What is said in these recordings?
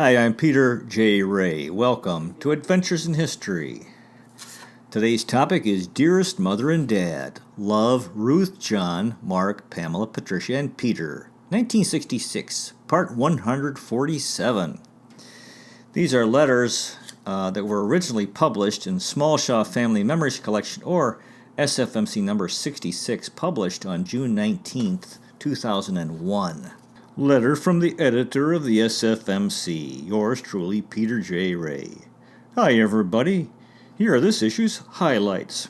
Hi, I'm Peter J. Ray. Welcome to Adventures in History. Today's topic is Dearest Mother and Dad. Love, Ruth, John, Mark, Pamela, Patricia, and Peter. 1966, Part 147. These are letters that were originally published in Small Shaw Family Memories Collection, or SFMC number 66, published on June 19th, 2001. Letter from the editor of the SFMC. Yours truly, Peter J. Ray. Hi, everybody. Here are this issue's highlights.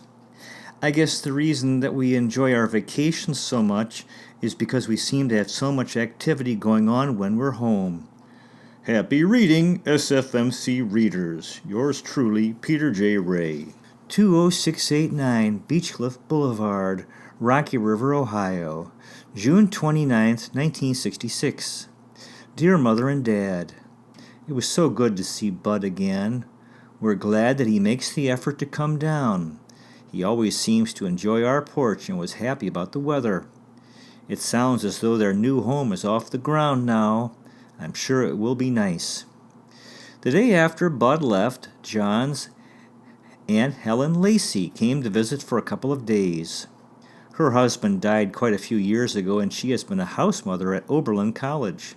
I guess the reason that we enjoy our vacations so much is because we seem to have so much activity going on when we're home. Happy reading, SFMC readers. Yours truly, Peter J. Ray. 20689 Beechcliff Boulevard, Rocky River, Ohio, June 29th, 1966. Dear Mother and Dad, it was so good to see Bud again. We're glad that he makes the effort to come down. He always seems to enjoy our porch and was happy about the weather. It sounds as though their new home is off the ground now. I'm sure it will be nice. The day after Bud left, John's Aunt Helen Lacey came to visit for a couple of days. Her husband died quite a few years ago, and she has been a house mother at Oberlin College.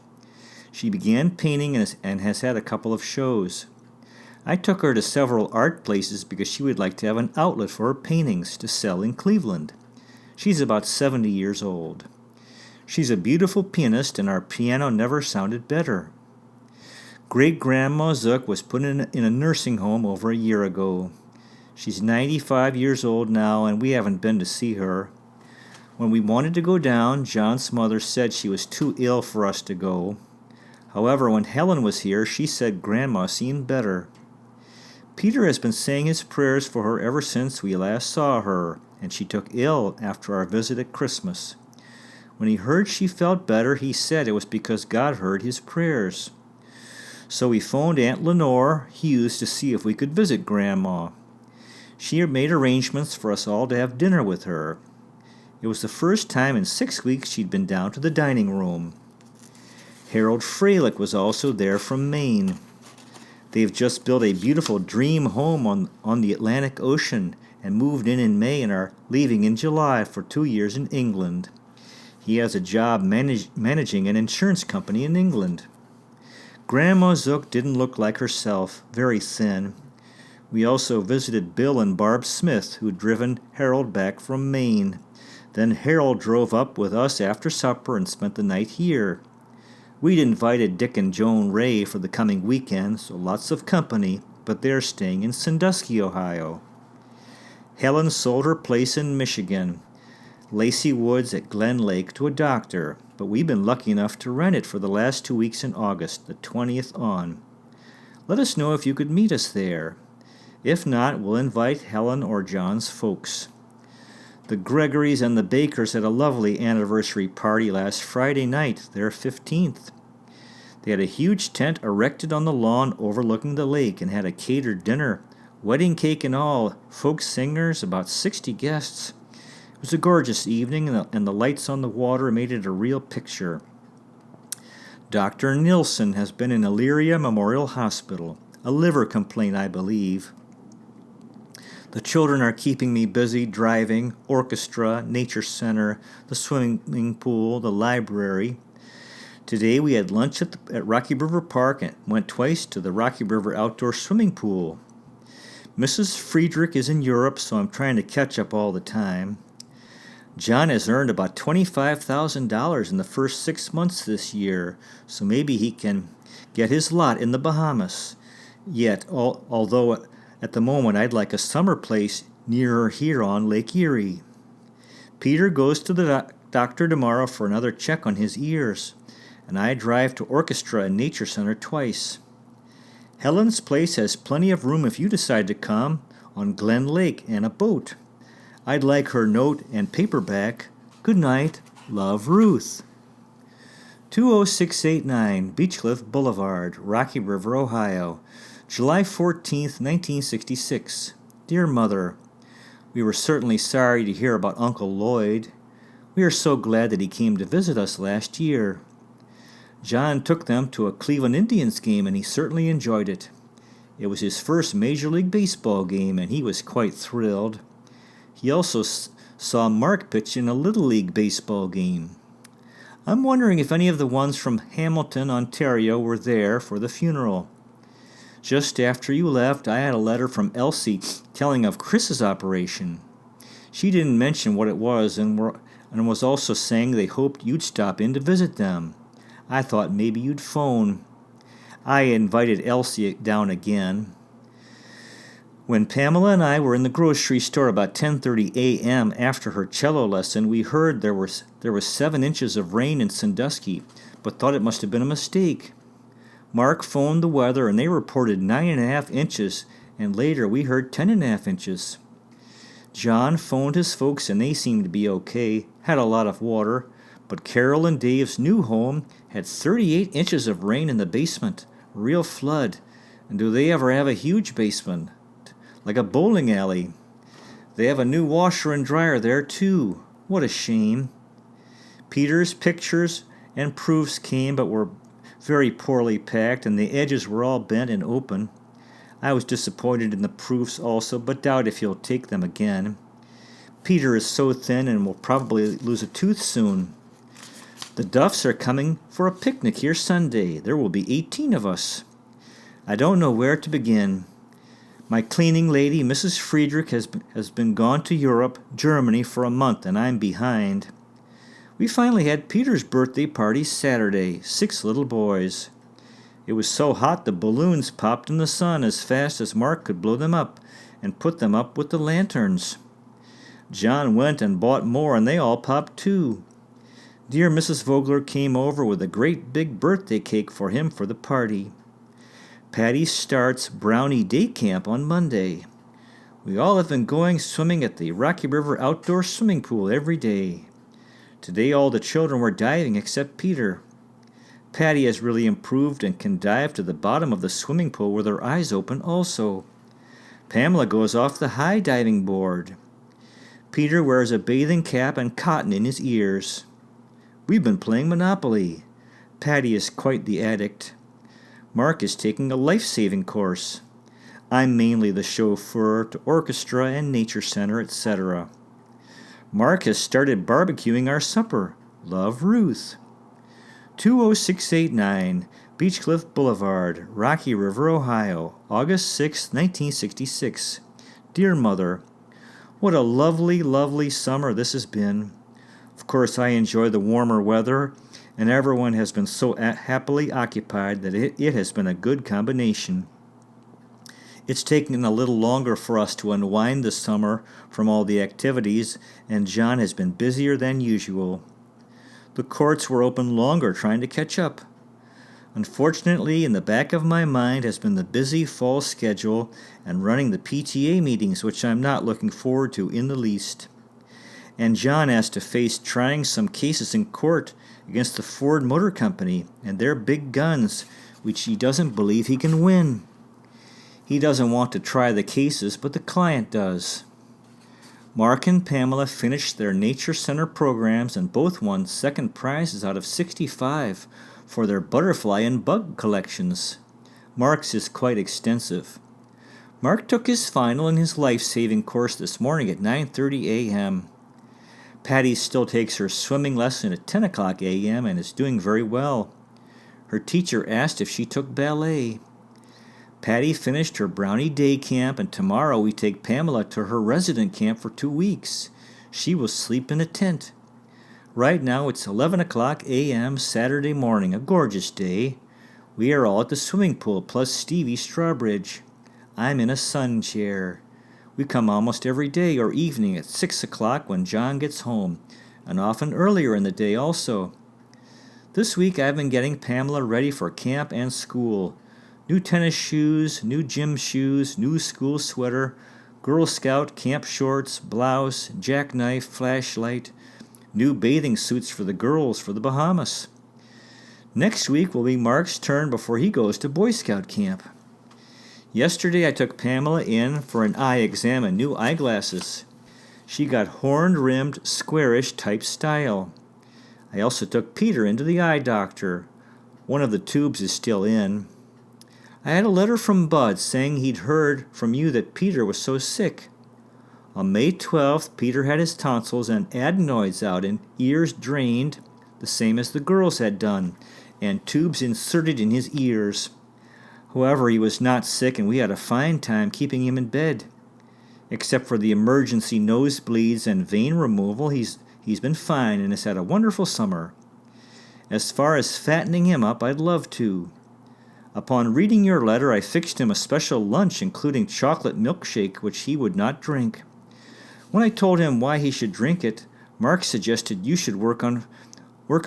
She began painting and has had a couple of shows. I took her to several art places because she would like to have an outlet for her paintings to sell in Cleveland. She's about 70 years old. She's a beautiful pianist, and our piano never sounded better. Great-Grandma Zook was put in a nursing home over a year ago. She's 95 years old now, and we haven't been to see her. When we wanted to go down, John's mother said she was too ill for us to go. However, when Helen was here, she said Grandma seemed better. Peter has been saying his prayers for her ever since we last saw her, and she took ill after our visit at Christmas. When he heard she felt better, he said it was because God heard his prayers. So we phoned Aunt Lenore Hughes to see if we could visit Grandma. She had made arrangements for us all to have dinner with her. It was the first time in 6 weeks she'd been down to the dining room. Harold Freilich was also there from Maine. They've just built a beautiful dream home on the Atlantic Ocean and moved in May and are leaving in July for 2 years in England. He has a job managing an insurance company in England. Grandma Zook didn't look like herself, very thin. We also visited Bill and Barb Smith, who'd driven Harold back from Maine. Then Harold drove up with us after supper and spent the night here. We'd invited Dick and Joan Ray for the coming weekend, so lots of company, but they're staying in Sandusky, Ohio. Helen sold her place in Michigan, Lacey Woods at Glen Lake, to a doctor, but we've been lucky enough to rent it for the last 2 weeks in August, the 20th on. Let us know if you could meet us there. If not, we'll invite Helen or John's folks. The Gregorys and the Bakers had a lovely anniversary party last Friday night, their 15th. They had a huge tent erected on the lawn overlooking the lake and had a catered dinner, wedding cake and all, folk singers, about 60 guests. It was a gorgeous evening, and the lights on the water made it a real picture. Dr. Nilsson has been in Elyria Memorial Hospital, a liver complaint, I believe. The children are keeping me busy driving, orchestra, nature center, the swimming pool, the library. Today we had lunch at Rocky River Park and went twice to the Rocky River outdoor swimming pool. Mrs. Friedrich is in Europe, so I'm trying to catch up all the time. John has earned about $25,000 in the first 6 months this year, so maybe he can get his lot in the Bahamas. Yet, although at the moment I'd like a summer place nearer here on Lake Erie. Peter goes to the doctor tomorrow for another check on his ears, and I drive to Orchestra and Nature Center twice. Helen's place has plenty of room if you decide to come, on Glen Lake and a boat. I'd like her note and paperback. Good night. Love, Ruth. 20689 Beechcliff Boulevard, Rocky River, Ohio, July 14th, 1966. Dear Mother, we were certainly sorry to hear about Uncle Lloyd. We are so glad that he came to visit us last year. John took them to a Cleveland Indians game, and he certainly enjoyed it. It was his first Major League Baseball game, and he was quite thrilled. He also saw Mark pitch in a Little League baseball game. I'm wondering if any of the ones from Hamilton, Ontario were there for the funeral. Just after you left, I had a letter from Elsie telling of Chris's operation. She didn't mention what it was and was also saying they hoped you'd stop in to visit them. I thought maybe you'd phone. I invited Elsie down again. When Pamela and I were in the grocery store about 10:30 a.m. after her cello lesson, we heard there was 7 inches of rain in Sandusky, but thought it must have been a mistake. Mark phoned the weather, and they reported 9.5 inches, and later we heard 10.5 inches. John phoned his folks, and they seemed to be okay, had a lot of water, but Carol and Dave's new home had 38 inches of rain in the basement, real flood. And do they ever have a huge basement? Like a bowling alley. They have a new washer and dryer there, too. What a shame. Peter's pictures and proofs came, but were very poorly packed, and the edges were all bent and open. I was disappointed in the proofs also, but doubt if he'll take them again. Peter is so thin and will probably lose a tooth soon. The Duffs are coming for a picnic here Sunday. There will be 18 of us. I don't know where to begin. My cleaning lady, Mrs. Friedrich, has been gone to Europe, Germany, for a month, and I'm behind. We finally had Peter's birthday party Saturday, 6 little boys. It was so hot the balloons popped in the sun as fast as Mark could blow them up and put them up with the lanterns. John went and bought more, and they all popped too. Dear Mrs. Vogler came over with a great big birthday cake for him for the party. Patty starts Brownie Day Camp on Monday. We all have been going swimming at the Rocky River Outdoor Swimming Pool every day. Today all the children were diving except Peter. Patty has really improved and can dive to the bottom of the swimming pool with her eyes open also. Pamela goes off the high diving board. Peter wears a bathing cap and cotton in his ears. We've been playing Monopoly. Patty is quite the addict. Mark is taking a life-saving course. I'm mainly the chauffeur to orchestra and nature center, etc. Mark has started barbecuing our supper. Love, Ruth. 20689 Beechcliff Boulevard, Rocky River, Ohio, August 6, 1966. Dear Mother, what a lovely, lovely summer this has been. Of course, I enjoy the warmer weather, and everyone has been so happily occupied that it has been a good combination. It's taken a little longer for us to unwind this summer from all the activities, and John has been busier than usual. The courts were open longer trying to catch up. Unfortunately, in the back of my mind has been the busy fall schedule and running the PTA meetings, which I'm not looking forward to in the least. And John has to face trying some cases in court against the Ford Motor Company and their big guns, which he doesn't believe he can win. He doesn't want to try the cases, but the client does. Mark and Pamela finished their Nature Center programs and both won second prizes out of 65 for their butterfly and bug collections. Mark's is quite extensive. Mark took his final in his life-saving course this morning at 9:30 a.m. Patty still takes her swimming lesson at 10 o'clock a.m. and is doing very well. Her teacher asked if she took ballet. Patty finished her Brownie Day Camp, and tomorrow we take Pamela to her resident camp for 2 weeks. She will sleep in a tent. Right now it's 11 o'clock a.m. Saturday morning, a gorgeous day. We are all at the swimming pool, plus Stevie Strawbridge. I'm in a sun chair. We come almost every day or evening at 6 o'clock when John gets home, and often earlier in the day also. This week I've been getting Pamela ready for camp and school. New tennis shoes, new gym shoes, new school sweater, Girl Scout camp shorts, blouse, jackknife, flashlight, new bathing suits for the girls for the Bahamas. Next week will be Mark's turn before he goes to Boy Scout camp. Yesterday I took Pamela in for an eye exam and new eyeglasses. She got horn-rimmed, squarish type style. I also took Peter into the eye doctor. One of the tubes is still in. I had a letter from Bud saying he'd heard from you that Peter was so sick. On May 12th, Peter had his tonsils and adenoids out and ears drained, the same as the girls had done, and tubes inserted in his ears. However, he was not sick, and we had a fine time keeping him in bed. Except for the emergency nosebleeds and vein removal, he's been fine and has had a wonderful summer. As far as fattening him up, I'd love to. Upon reading your letter, I fixed him a special lunch, including chocolate milkshake, which he would not drink. When I told him why he should drink it, Mark suggested you should work on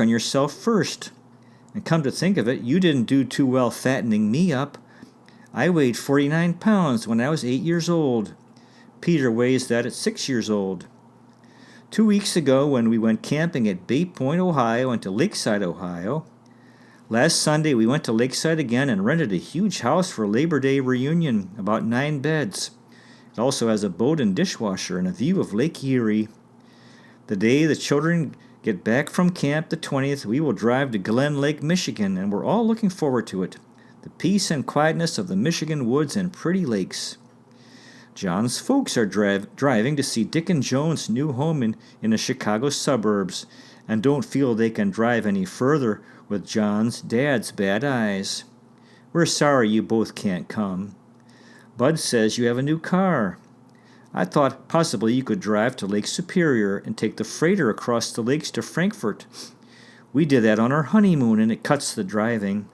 yourself first. And come to think of it, you didn't do too well fattening me up. I weighed 49 pounds when I was 8 years old. Peter weighs that at 6 years old. 2 weeks ago, when we went camping at Bay Point, Ohio, and to Lakeside, Ohio. Last Sunday, we went to Lakeside again and rented a huge house for Labor Day reunion, about 9 beds. It also has a boat and dishwasher and a view of Lake Erie. The day the children get back from camp, the 20th, we will drive to Glen Lake, Michigan, and we're all looking forward to it. The peace and quietness of the Michigan woods and pretty lakes. John's folks are driving to see Dick and Joan's new home in the Chicago suburbs, and don't feel they can drive any further with John's dad's bad eyes. We're sorry you both can't come. Bud says you have a new car. I thought possibly you could drive to Lake Superior and take the freighter across the lakes to Frankfort. We did that on our honeymoon, and it cuts the driving.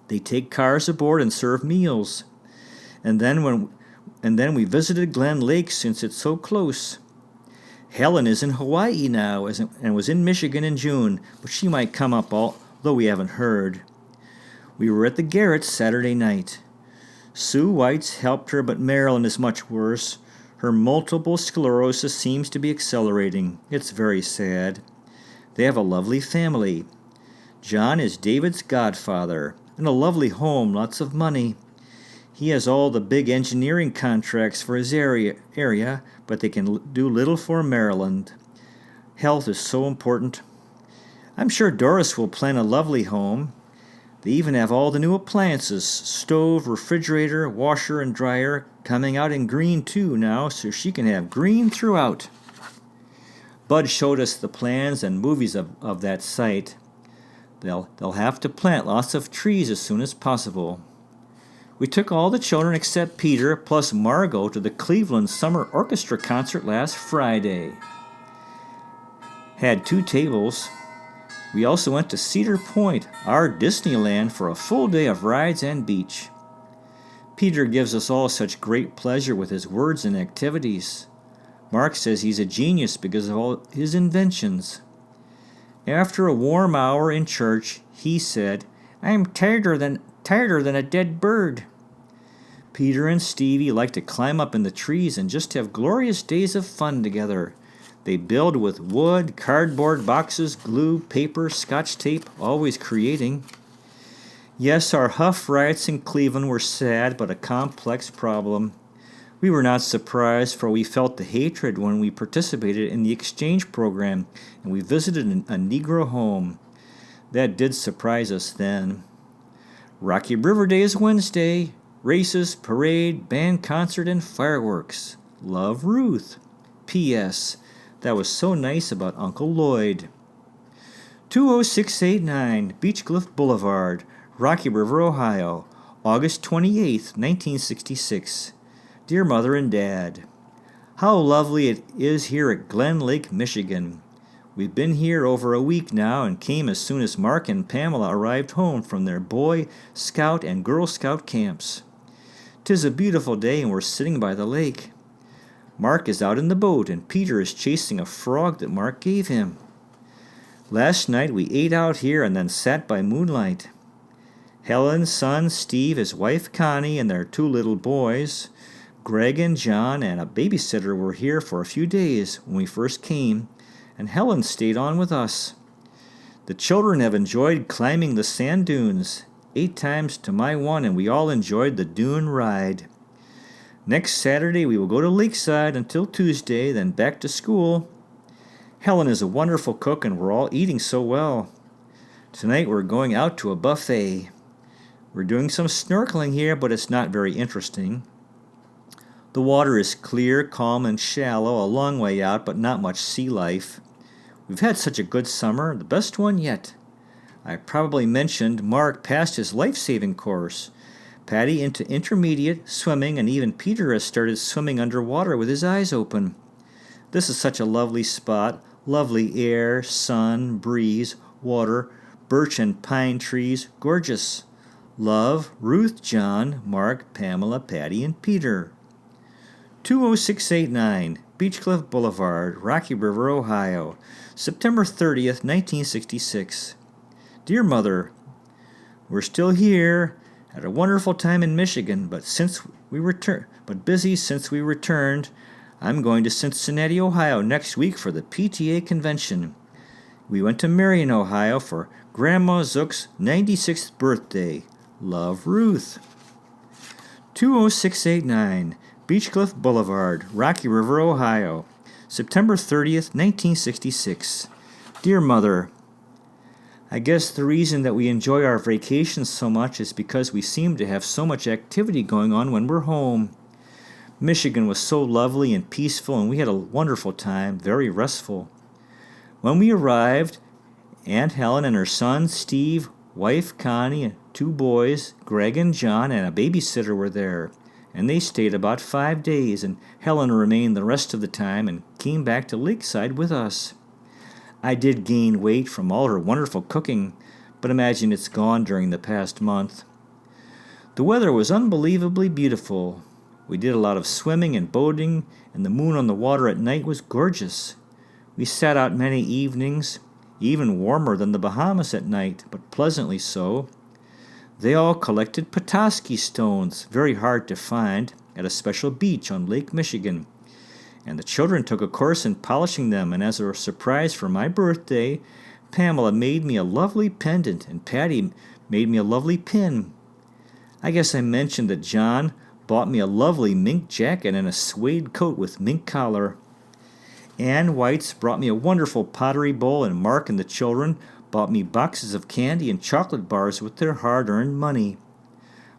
They take cars aboard and serve meals. And then we visited Glen Lake since it's so close. Helen is in Hawaii now and was in Michigan in June, but she might come up, although we haven't heard. We were at the Garretts Saturday night. Sue White's helped her, but Marilyn is much worse. Her multiple sclerosis seems to be accelerating. It's very sad. They have a lovely family. John is David's godfather, and a lovely home, lots of money. He has all the big engineering contracts for his area, but they can do little for Maryland. Health is so important. I'm sure Doris will plan a lovely home. They even have all the new appliances, stove, refrigerator, washer, and dryer, coming out in green too now, so she can have green throughout. Bud showed us the plans and movies of that site. They'll have to plant lots of trees as soon as possible. We took all the children except Peter plus Margot to the Cleveland Summer Orchestra concert last Friday. Had 2 tables. We also went to Cedar Point, our Disneyland, for a full day of rides and beach. Peter gives us all such great pleasure with his words and activities. Mark says he's a genius because of all his inventions. After a warm hour in church, he said, "I'm tireder than a dead bird." Peter and Stevie like to climb up in the trees and just have glorious days of fun together. They build with wood, cardboard boxes, glue, paper, Scotch tape, always creating. Yes, our Huff riots in Cleveland were sad, but a complex problem. We were not surprised, for we felt the hatred when we participated in the exchange program, and we visited a Negro home. That did surprise us then. Rocky River Day is Wednesday. Races, parade, band concert, and fireworks. Love, Ruth. P.S. That was so nice about Uncle Lloyd. 20689 Beechcliff Boulevard, Rocky River, Ohio, August 28, 1966. Dear Mother and Dad, how lovely it is here at Glen Lake, Michigan. We've been here over a week now and came as soon as Mark and Pamela arrived home from their Boy Scout and Girl Scout camps. 'Tis a beautiful day and we're sitting by the lake. Mark is out in the boat and Peter is chasing a frog that Mark gave him. Last night we ate out here and then sat by moonlight. Helen's son Steve, his wife Connie, and their 2 little boys, Greg and John, and a babysitter were here for a few days when we first came, and Helen stayed on with us. The children have enjoyed climbing the sand dunes, 8 times to my 1, and we all enjoyed the dune ride. Next Saturday we will go to Lakeside until Tuesday, then back to school. Helen is a wonderful cook and we're all eating so well. Tonight we're going out to a buffet. We're doing some snorkeling here, but it's not very interesting. The water is clear, calm, and shallow, a long way out, but not much sea life. We've had such a good summer, the best one yet. I probably mentioned Mark passed his life-saving course. Patty into intermediate, swimming, and even Peter has started swimming underwater with his eyes open. This is such a lovely spot, lovely air, sun, breeze, water, birch and pine trees, gorgeous. Love, Ruth, John, Mark, Pamela, Patty, and Peter. 20689 Beechcliff Boulevard, Rocky River, Ohio, September 30th, 1966. Dear Mother, we're still here, had a wonderful time in Michigan, but busy since we returned. I'm going to Cincinnati, Ohio next week for the PTA convention. We went to Marion, Ohio for Grandma Zook's 96th birthday. Love, Ruth. 20689 Beechcliff Boulevard, Rocky River, Ohio, September 30th, 1966. Dear Mother, I guess the reason that we enjoy our vacations so much is because we seem to have so much activity going on when we're home. Michigan was so lovely and peaceful, and we had a wonderful time, very restful. When we arrived, Aunt Helen and her son, Steve, wife, Connie, and 2 boys, Greg and John, and a babysitter were there, and they stayed about 5 days, and Helen remained the rest of the time and came back to Lakeside with us. I did gain weight from all her wonderful cooking, but imagine it's gone during the past month. The weather was unbelievably beautiful. We did a lot of swimming and boating, and the moon on the water at night was gorgeous. We sat out many evenings, even warmer than the Bahamas at night, but pleasantly so. They all collected Petoskey stones, very hard to find, at a special beach on Lake Michigan. And the children took a course in polishing them, and as a surprise for my birthday, Pamela made me a lovely pendant, and Patty made me a lovely pin. I guess I mentioned that John bought me a lovely mink jacket and a suede coat with mink collar. Ann White's brought me a wonderful pottery bowl, and Mark and the children bought me boxes of candy and chocolate bars with their hard-earned money.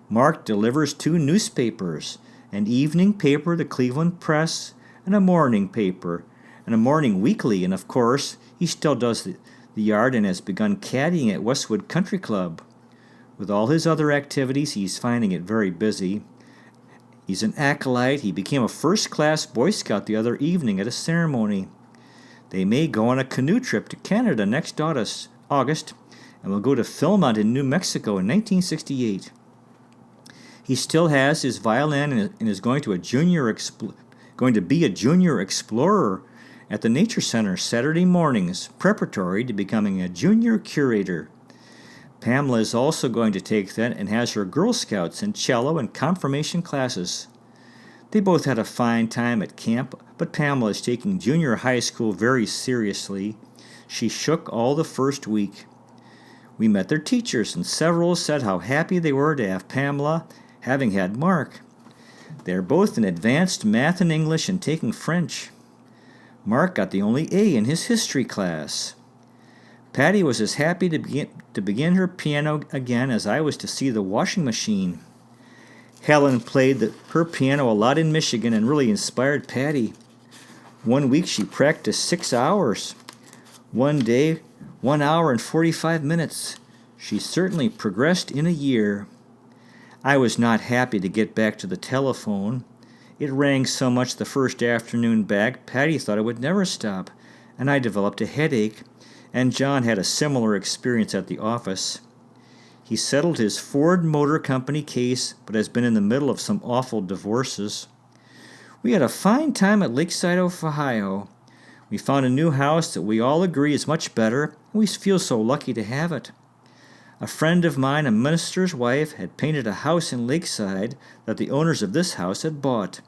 Mark delivers 2 newspapers, an evening paper, the Cleveland Press, and a morning paper, and a morning weekly, and of course, he still does the yard and has begun caddying at Westwood Country Club. With all his other activities, he's finding it very busy. He's an acolyte. He became a first-class Boy Scout the other evening at a ceremony. They may go on a canoe trip to Canada next August, and will go to Philmont in New Mexico in 1968. He still has his violin and is going to be a junior explorer at the Nature Center Saturday mornings, preparatory to becoming a junior curator. Pamela is also going to take that and has her Girl Scouts and cello and confirmation classes. They both had a fine time at camp, but Pamela is taking junior high school very seriously. She shook all the first week. We met their teachers, and several said how happy they were to have Pamela, having had Mark. They are both in advanced math and English and taking French. Mark got the only A in his history class. Patty was as happy to begin her piano again as I was to see the washing machine. Helen played her piano a lot in Michigan and really inspired Patty. One week she practiced 6 hours. One day, 1 hour and 45 minutes. She certainly progressed in a year. I was not happy to get back to the telephone. It rang so much the first afternoon back, Patty thought it would never stop, and I developed a headache, and John had a similar experience at the office. He settled his Ford Motor Company case, but has been in the middle of some awful divorces. We had a fine time at Lakeside, Ohio. We found a new house that we all agree is much better, and we feel so lucky to have it. A friend of mine, a minister's wife, had painted a house in Lakeside that the owners of this house had bought.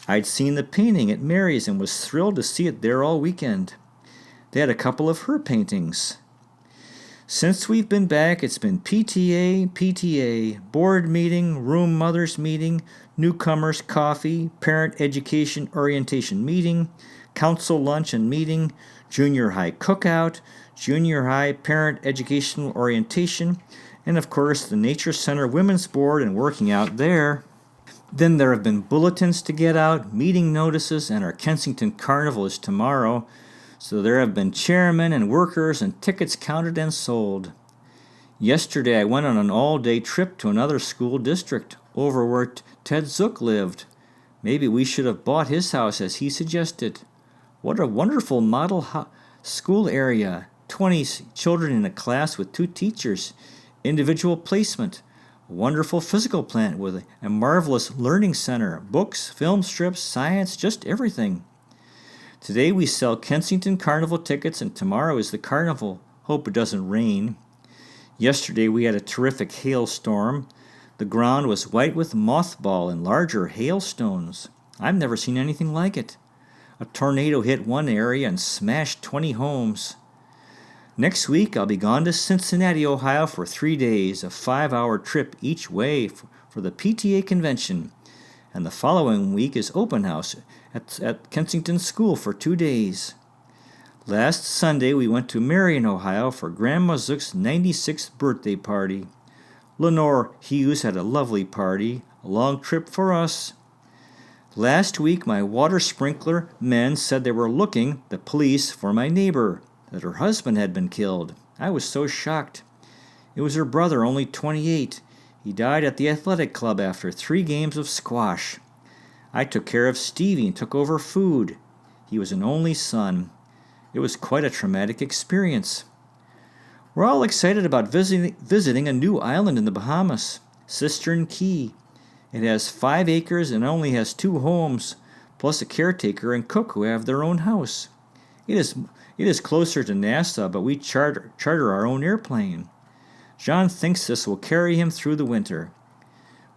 I'd seen the painting at Mary's and was thrilled to see it there all weekend. They had a couple of her paintings. Since we've been back, it's been PTA, board meeting, room mothers meeting, newcomers coffee, parent education orientation meeting, council lunch and meeting, junior high cookout, junior high parent educational orientation, and of course the Nature Center Women's Board and working out there. Then there have been bulletins to get out, meeting notices, and our Kensington Carnival is tomorrow, so there have been chairmen and workers and tickets counted and sold. Yesterday I went on an all-day trip to another school district, over where Ted Zook lived. Maybe we should have bought his house as he suggested. What a wonderful model school area. 20 children in a class with 2 teachers. Individual placement. A wonderful physical plant with a marvelous learning center. Books, film strips, science, just everything. Today we sell Kensington Carnival tickets and tomorrow is the carnival. Hope it doesn't rain. Yesterday we had a terrific hailstorm. The ground was white with mothball and larger hailstones. I've never seen anything like it. A tornado hit one area and smashed 20 homes. Next week I'll be gone to Cincinnati, Ohio for 3 days, a 5-hour trip each way for the PTA convention. And the following week is open house at Kensington School for 2 days. Last Sunday we went to Marion, Ohio for Grandma Zook's 96th birthday party. Lenore Hughes had a lovely party, a long trip for us. Last week my water sprinkler men said they were looking, the police, for my neighbor, that her husband had been killed. I was so shocked. It was her brother, only 28. He died at the athletic club after 3 games of squash. I took care of Stevie and took over food. He was an only son. It was quite a traumatic experience. We're all excited about visiting a new island in the Bahamas, Cistern Key. It has 5 acres and only has 2 homes, plus a caretaker and cook who have their own house. It is closer to Nassau, but we charter our own airplane. John thinks this will carry him through the winter.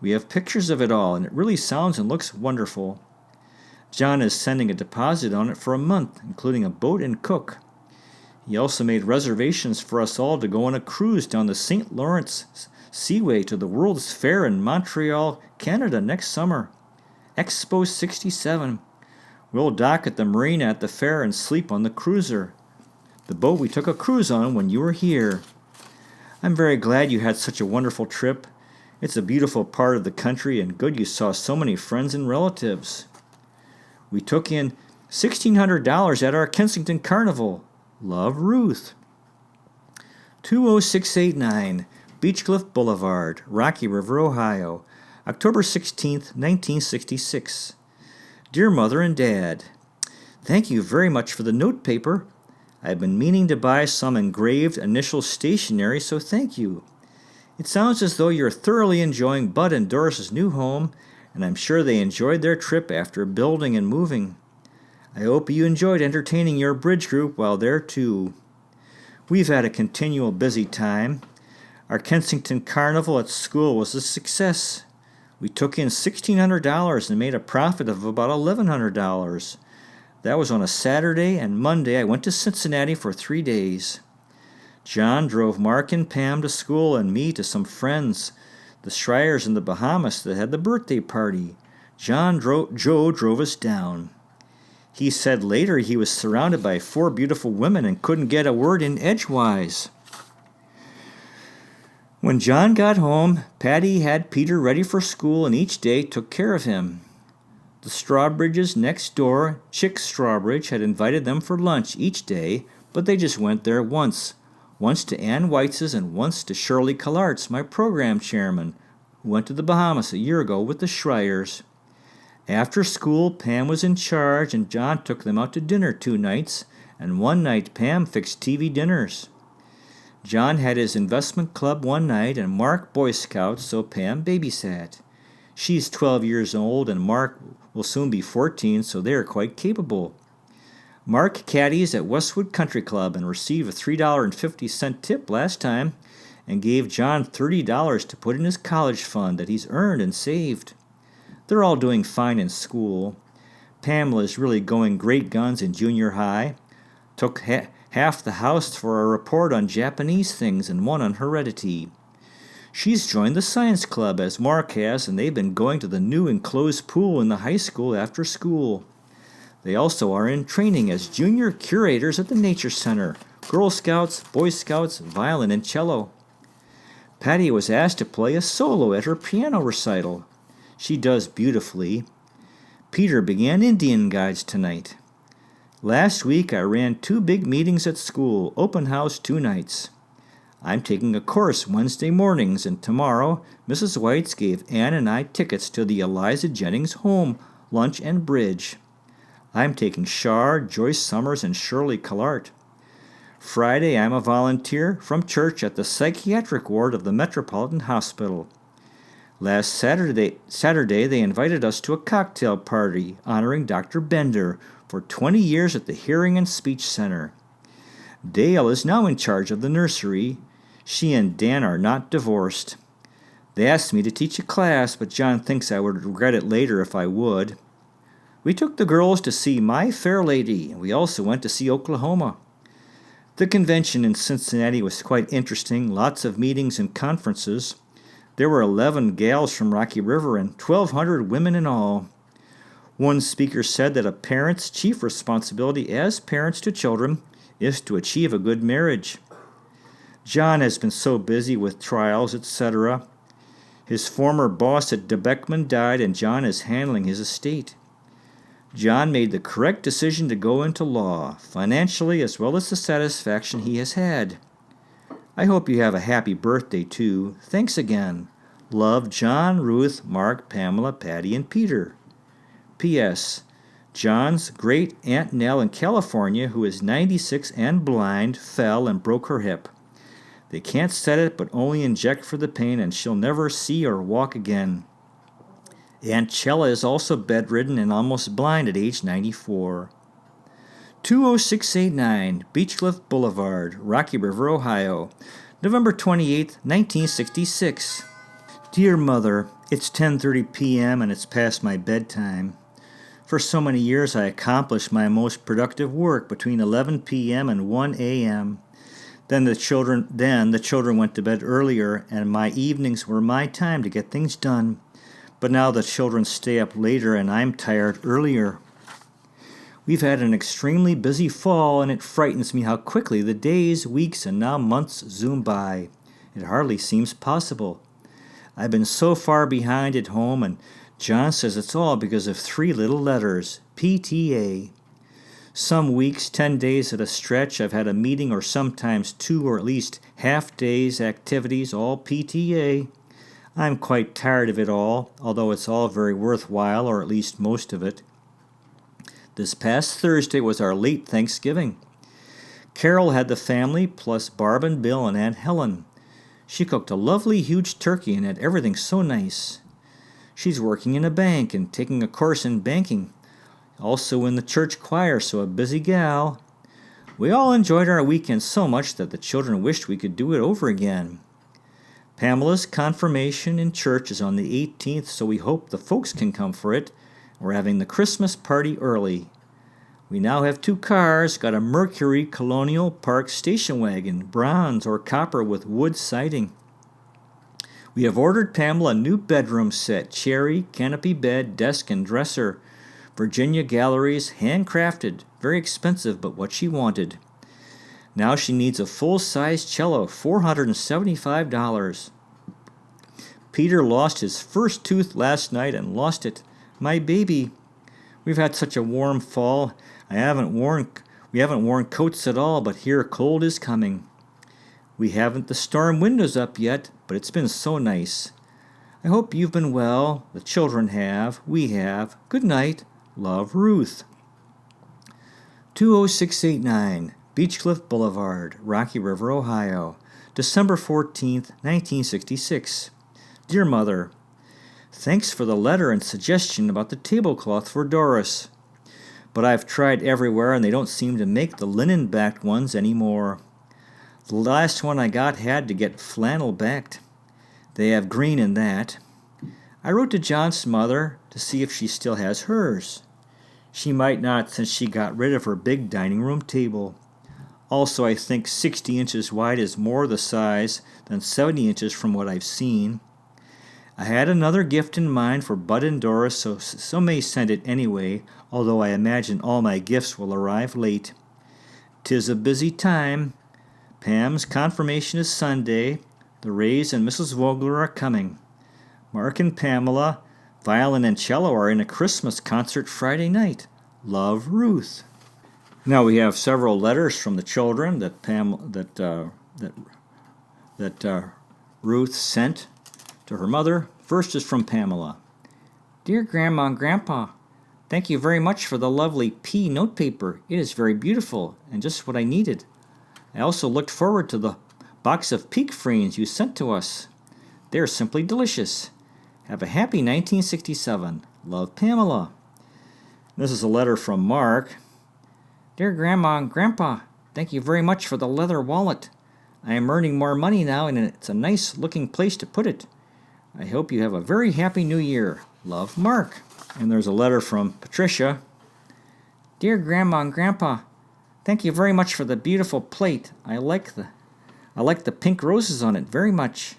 We have pictures of it all, and it really sounds and looks wonderful. John is sending a deposit on it for a month, including a boat and cook. He also made reservations for us all to go on a cruise down the St. Lawrence Seaway to the World's Fair in Montreal, Canada next summer. Expo 67. We'll dock at the marina at the fair and sleep on the cruiser, the boat we took a cruise on when you were here. I'm very glad you had such a wonderful trip. It's a beautiful part of the country and good you saw so many friends and relatives. We took in $1,600 at our Kensington Carnival. Love, Ruth. 20689 Beechcliff Boulevard, Rocky River, Ohio, October 16th, 1966. Dear Mother and Dad, thank you very much for the note paper. I've been meaning to buy some engraved initial stationery, so thank you. It sounds as though you're thoroughly enjoying Bud and Doris's new home, and I'm sure they enjoyed their trip after building and moving. I hope you enjoyed entertaining your bridge group while there too. We've had a continual busy time. Our Kensington Carnival at school was a success. We took in $1,600 and made a profit of about $1,100. That was on a Saturday, and Monday I went to Cincinnati for 3 days. John drove Mark and Pam to school and me to some friends, the Schreiers in the Bahamas that had the birthday party. Joe drove us down. He said later he was surrounded by 4 beautiful women and couldn't get a word in edgewise. When John got home, Patty had Peter ready for school and each day took care of him. The Strawbridges next door, Chick Strawbridge, had invited them for lunch each day, but they just went there once to Ann Weitz's and once to Shirley Collart's, my program chairman, who went to the Bahamas a year ago with the Schreiers. After school, Pam was in charge, and John took them out to dinner 2 nights, and one night Pam fixed TV dinners. John had his investment club one night, and Mark Boy Scouts, so Pam babysat. She's 12 years old, and Mark will soon be 14, so they are quite capable. Mark caddies at Westwood Country Club and received a $3.50 tip last time and gave John $30 to put in his college fund that he's earned and saved. They're all doing fine in school. Pamela is really going great guns in junior high. Took half the house for a report on Japanese things and one on heredity. She's joined the science club as Mark has, and they've been going to the new enclosed pool in the high school after school. They also are in training as junior curators at the Nature Center, Girl Scouts, Boy Scouts, violin, and cello. Patty was asked to play a solo at her piano recital. She does beautifully. Peter began Indian guides tonight. Last week I ran 2 big meetings at school, open house 2 nights. I'm taking a course Wednesday mornings, and tomorrow Mrs. Whites gave Ann and I tickets to the Eliza Jennings home, lunch and bridge. I'm taking Shar, Joyce Summers, and Shirley Collart. Friday I'm a volunteer from church at the psychiatric ward of the Metropolitan Hospital. Last Saturday they invited us to a cocktail party honoring Dr. Bender for 20 years at the Hearing and Speech Center. Dale is now in charge of the nursery. She and Dan are not divorced. They asked me to teach a class, but John thinks I would regret it later if I would. We took the girls to see My Fair Lady, and we also went to see Oklahoma. The convention in Cincinnati was quite interesting, lots of meetings and conferences. There were 11 gals from Rocky River and 1,200 women in all. One speaker said that a parent's chief responsibility as parents to children is to achieve a good marriage. John has been so busy with trials, etc. His former boss at DeBeckman died, and John is handling his estate. John made the correct decision to go into law, financially as well as the satisfaction he has had. I hope you have a happy birthday, too. Thanks again. Love, John, Ruth, Mark, Pamela, Patty, and Peter. P.S. John's great Aunt Nell in California, who is 96 and blind, fell and broke her hip. They can't set it but only inject for the pain, and she'll never see or walk again. Aunt Chella is also bedridden and almost blind at age 94. 20689 Beechcliff Boulevard, Rocky River, Ohio, November 28, 1966. Dear Mother, it's 10:30 p.m. and it's past my bedtime. For so many years I accomplished my most productive work between 11 p.m. and 1 a.m. Then the children went to bed earlier, and my evenings were my time to get things done. But now the children stay up later and I'm tired earlier. We've had an extremely busy fall, and it frightens me how quickly the days, weeks, and now months zoom by. It hardly seems possible. I've been so far behind at home, and John says it's all because of 3 little letters, PTA. Some weeks, 10 days at a stretch, I've had a meeting, or sometimes 2 or at least half-days activities, all PTA. I'm quite tired of it all, although it's all very worthwhile, or at least most of it. This past Thursday was our late Thanksgiving. Carol had the family, plus Barb and Bill and Aunt Helen. She cooked a lovely huge turkey and had everything so nice. She's working in a bank and taking a course in banking. Also in the church choir, so a busy gal. We all enjoyed our weekend so much that the children wished we could do it over again. Pamela's confirmation in church is on the 18th, so we hope the folks can come for it. We're having the Christmas party early. We now have 2 cars, got a Mercury Colonial Park station wagon, bronze or copper with wood siding. We have ordered Pamela a new bedroom set, cherry, canopy bed, desk, and dresser. Virginia Galleries, handcrafted, very expensive, but what she wanted. Now she needs a full-size cello, $475. Peter lost his first tooth last night and lost it. My baby. We've had such a warm fall. We haven't worn coats at all, but here cold is coming. We haven't the storm windows up yet, but it's been so nice. I hope you've been well. The children have. We have. Good night. Love, Ruth. 20689 Beechcliff Boulevard, Rocky River, Ohio, December 14th, 1966. Dear Mother, thanks for the letter and suggestion about the tablecloth for Doris. But I've tried everywhere and they don't seem to make the linen-backed ones anymore. The last one I got had to get flannel-backed. They have green in that. I wrote to John's mother to see if she still has hers. She might not, since she got rid of her big dining room table. Also, I think 60 inches wide is more the size than 70 inches from what I've seen. I had another gift in mind for Bud and Doris, so may send it anyway, although I imagine all my gifts will arrive late. 'Tis a busy time. Pam's confirmation is Sunday. The Rays and Mrs. Vogler are coming. Mark and Pamela, violin and cello, are in a Christmas concert Friday night. Love, Ruth. Now we have several letters from the children that Ruth sent to her mother. First is from Pamela. Dear Grandma and Grandpa, thank you very much for the lovely pea notepaper. It is very beautiful and just what I needed. I also looked forward to the box of peak frames you sent to us. They are simply delicious. Have a happy 1967. Love, Pamela. This is a letter from Mark. Dear Grandma and Grandpa, thank you very much for the leather wallet. I am earning more money now, and it's a nice looking place to put it. I hope you have a very happy new year. Love, Mark. And there's a letter from Patricia. Dear Grandma and Grandpa, thank you very much for the beautiful plate. I like the pink roses on it very much.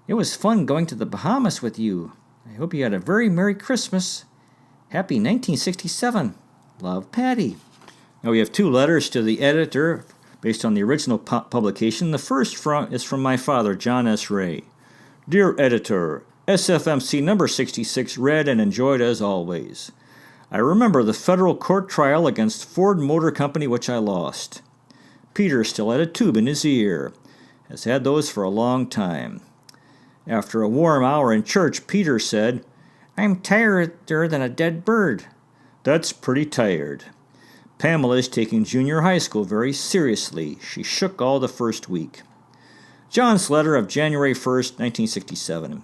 It was fun going to the Bahamas with you. I hope you had a very Merry Christmas. Happy 1967. Love, Patty. Now we have two letters to the editor based on the original publication. The first is from my father, John S. Ray. Dear Editor, SFMC number 66 read and enjoyed as always. I remember the federal court trial against Ford Motor Company, which I lost. Peter still had a tube in his ear. Has had those for a long time. After a warm hour in church, Peter said, I'm tireder than a dead bird. That's pretty tired. Pamela is taking junior high school very seriously. She shook all the first week. John's letter of January 1st, 1967.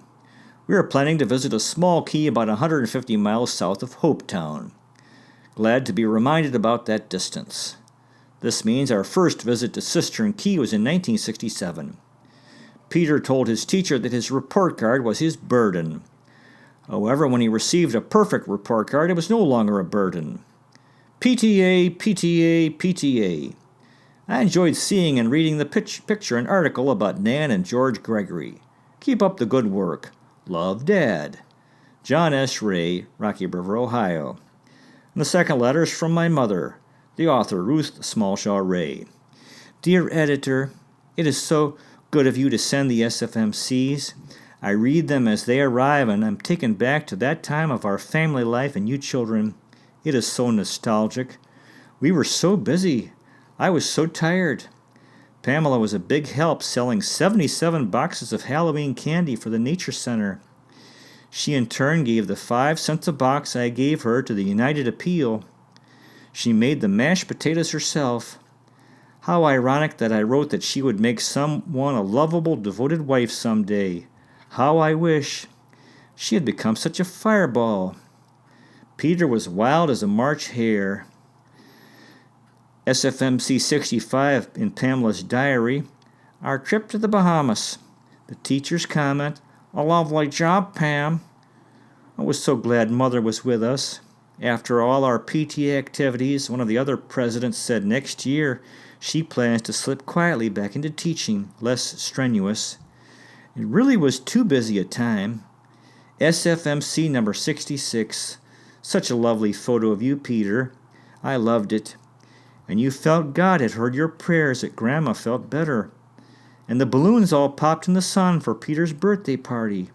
We are planning to visit a small key about 150 miles south of Hopetown. Glad to be reminded about that distance. This means our first visit to Cistern Key was in 1967. Peter told his teacher that his report card was his burden. However, when he received a perfect report card, it was no longer a burden. PTA, PTA, PTA. I enjoyed seeing and reading the picture and article about Nan and George Gregory. Keep up the good work. Love, Dad. John S. Ray, Rocky River, Ohio. And the second letter is from my mother, the author, Ruth Smallshaw Ray. Dear Editor, it is so good of you to send the SFMCs. I read them as they arrive, and I'm taken back to that time of our family life and you children. It is so nostalgic. We were so busy. I was so tired. Pamela was a big help selling 77 boxes of Halloween candy for the Nature Center. She in turn gave the 5 cents a box I gave her to the United Appeal. She made the mashed potatoes herself. How ironic that I wrote that she would make someone a lovable, devoted wife someday. How I wish. She had become such a fireball. Peter was wild as a March hare. SFMC 65 in Pamela's diary. Our trip to the Bahamas. The teacher's comment, a lovely job, Pam. I was so glad Mother was with us. After all our PTA activities, one of the other presidents said next year she plans to slip quietly back into teaching, less strenuous. It really was too busy a time. SFMC number 66. Such a lovely photo of you, Peter. I loved it. And you felt God had heard your prayers that Grandma felt better. And the balloons all popped in the sun for Peter's birthday party.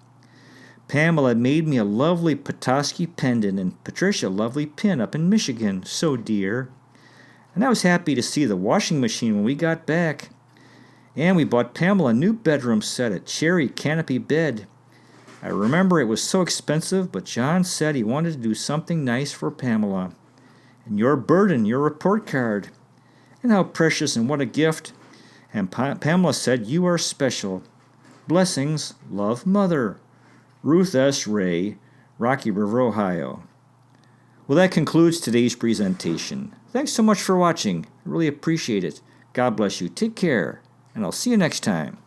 Pamela made me a lovely Petoskey pendant and Patricia a lovely pin up in Michigan, so dear. And I was happy to see the washing machine when we got back. And we bought Pamela a new bedroom set, a cherry canopy bed. I remember it was so expensive, but John said he wanted to do something nice for Pamela. And your burden, your report card. And how precious and what a gift. And Pamela said, you are special. Blessings, love, Mother. Ruth S. Ray, Rocky River, Ohio. Well, that concludes today's presentation. Thanks so much for watching. I really appreciate it. God bless you. Take care, and I'll see you next time.